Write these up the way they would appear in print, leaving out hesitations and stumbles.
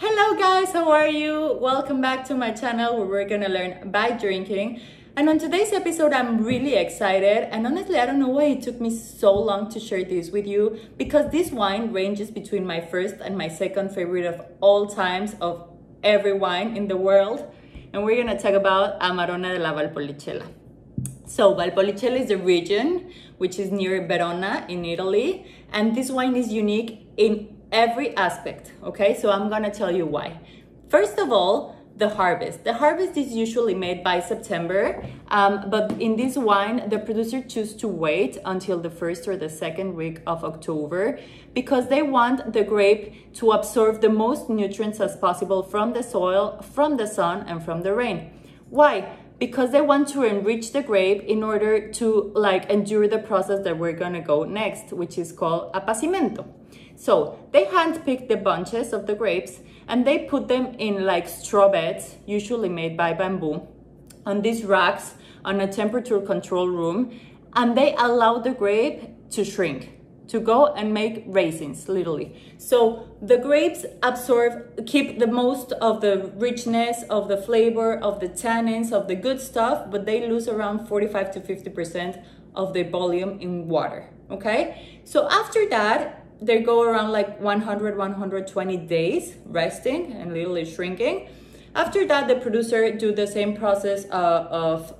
Hello guys, how are you? Welcome back to my channel where we're gonna learn by drinking. And on today's episode, I'm really excited. And honestly, I don't know why it took me so long to share this with you, because this wine ranges between my first and my second favorite of all times of every wine in the world. And we're gonna talk about Amarone della Valpolicella. So Valpolicella is a region which is near Verona in Italy. And this wine is unique in every aspect, okay? So I'm gonna tell you why. First of all, the harvest. The harvest is usually made by September, but in this wine, the producer chooses to wait until the first or the second week of October because they want the grape to absorb the most nutrients as possible from the soil, from the sun, and from the rain. Why? Because they want to enrich the grape in order to endure the process that we're gonna go next, which is called appassimento. So they handpick the bunches of the grapes and they put them in straw beds, usually made by bamboo, on these racks on a temperature control room, and they allow the grape to shrink, to go and make raisins, literally. So the grapes keep the most of the richness, of the flavor, of the tannins, of the good stuff, but they lose around 45 to 50% of the volume in water, okay? So after that, they go around 100, 120 days resting and literally shrinking. After that, the producer do the same process of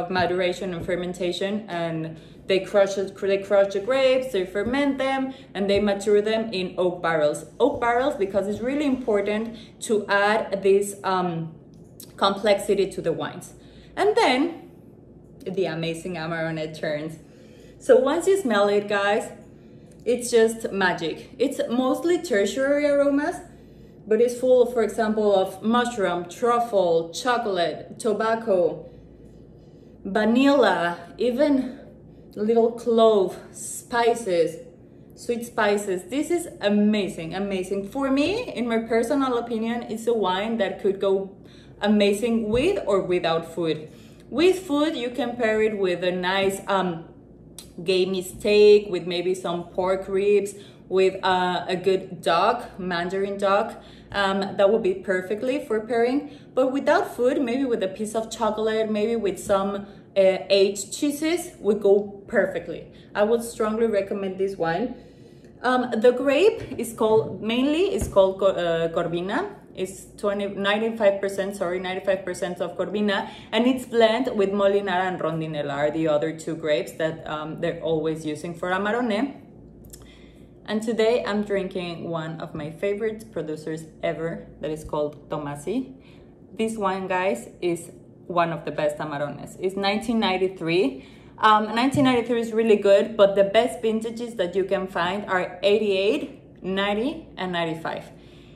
maduration and fermentation, and they crush the grapes, they ferment them, and they mature them in oak barrels. Oak barrels because it's really important to add this complexity to the wines. And then the amazing Amarone turns. So once you smell it, guys, it's just magic. It's mostly tertiary aromas, but it's full, for example, of mushroom, truffle, chocolate, tobacco, vanilla, even little clove, spices, sweet spices. This is amazing, amazing. For me, in my personal opinion, it's a wine that could go amazing with or without food. With food, you can pair it with a nice gamey steak, with maybe some pork ribs, with a good duck, mandarin duck. That would be perfectly for pairing. But without food, maybe with a piece of chocolate, maybe with some aged cheeses, would go perfectly. I would strongly recommend this wine. The grape is called Corvina. It's 95% of Corvina, and it's blended with Molinara and Rondinella are the other two grapes that they're always using for Amarone. And today I'm drinking one of my favorite producers ever that is called Tomasi. This wine, guys, is one of the best Amarones. It's 1993. 1993 is really good, but the best vintages that you can find are 88, 90, and 95.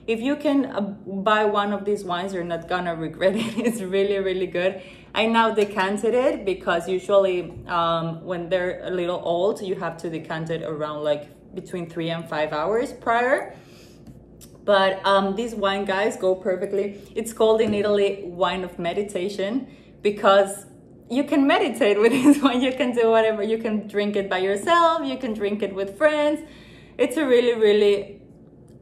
If you can buy one of these wines, you're not gonna regret it. It's really, really good. I now decanted it because usually when they're a little old, you have to decant it around between 3 and 5 hours prior. But these wine, guys, go perfectly. It's called in Italy wine of meditation because you can meditate with this wine. You can do whatever. You can drink it by yourself. You can drink it with friends. It's a really, really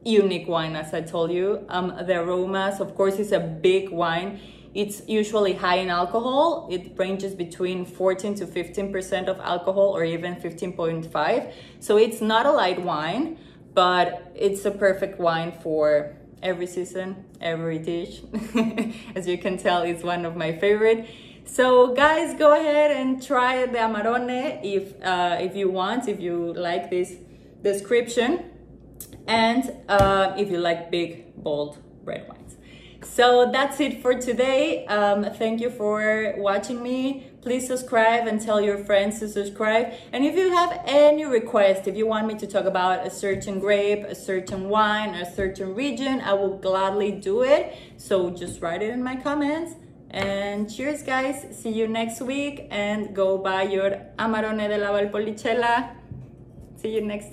unique wine, as I told you. The aromas, of course, is a big wine. It's usually high in alcohol. It ranges between 14 to 15% of alcohol, or even 15.5. So it's not a light wine, but it's a perfect wine for every season, every dish. As you can tell, it's one of my favorite. So guys, go ahead and try the Amarone if you want, if you like this description. And if you like big, bold red wines. So that's it for today. Thank you for watching me. Please subscribe and tell your friends to subscribe. And if you have any request, if you want me to talk about a certain grape, a certain wine, a certain region, I will gladly do it. So just write it in my comments. And cheers, guys. See you next week. And go buy your Amarone della Valpolicella. See you next time.